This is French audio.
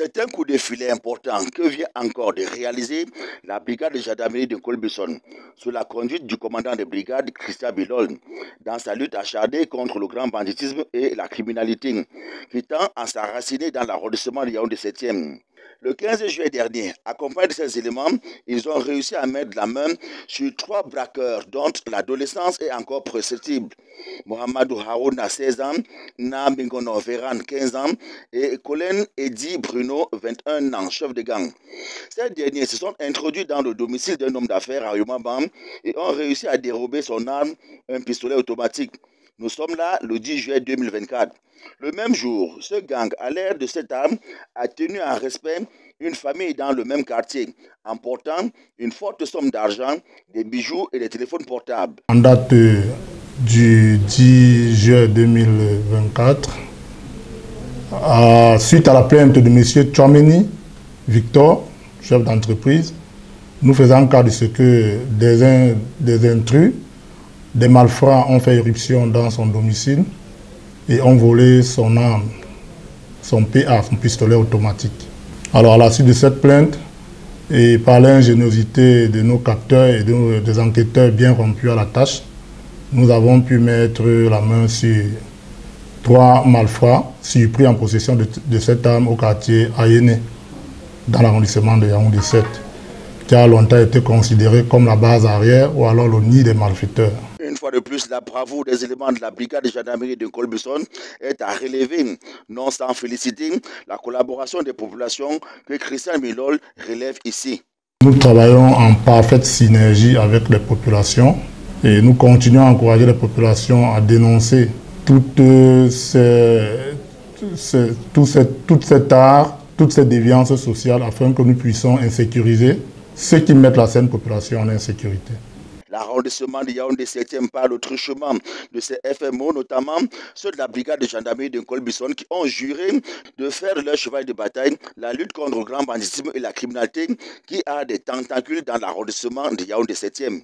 C'est un coup de filet important que vient encore de réaliser la brigade de gendarmerie de Colbison sous la conduite du commandant de brigade Christian Bilol dans sa lutte acharnée contre le grand banditisme et la criminalité qui tend à s'enraciner dans l'arrondissement de Yaoundé 7e. Le 15 juillet dernier, accompagnés de ces éléments, ils ont réussi à mettre la main sur 3 braqueurs dont l'adolescence est encore perceptible. Mohamedou Harouna, 16 ans, Namingono Véran, 15 ans, et Colin Eddy Bruno, 21 ans, chef de gang. Ces derniers se sont introduits dans le domicile d'un homme d'affaires à Yomabam et ont réussi à dérober son arme, un pistolet automatique. Nous sommes là le 10 juillet 2024. Le même jour, ce gang, à l'aide de cette arme, a tenu en respect une famille dans le même quartier, emportant une forte somme d'argent, des bijoux et des téléphones portables. En date du 10 juillet 2024, suite à la plainte de M. Tchouameni Victor, chef d'entreprise, nous faisons cas de ce que des intrus, des malfrats ont fait irruption dans son domicile et ont volé son arme, son PA, son pistolet automatique. Alors à la suite de cette plainte, et par l'ingéniosité de nos capteurs et des enquêteurs bien rompus à la tâche, nous avons pu mettre la main sur 3 malfrats surpris en possession de cette arme au quartier Ayene, dans l'arrondissement de Yaoundé 7, qui a longtemps été considéré comme la base arrière ou alors le nid des malfaiteurs. Une fois de plus, la bravoure des éléments de la brigade de gendarmerie de Colbison est à relever, non sans féliciter la collaboration des populations que Christian Bilol relève ici. Nous travaillons en parfaite synergie avec les populations et nous continuons à encourager les populations à dénoncer toute cette déviance sociale afin que nous puissions insécuriser ceux qui mettent la saine population en insécurité. L'arrondissement de Yaoundé 7e par le truchement de ces FMO, notamment ceux de la brigade de gendarmerie de Colbison, qui ont juré de faire de leur cheval de bataille la lutte contre le grand banditisme et la criminalité qui a des tentacules dans l'arrondissement de Yaoundé 7e.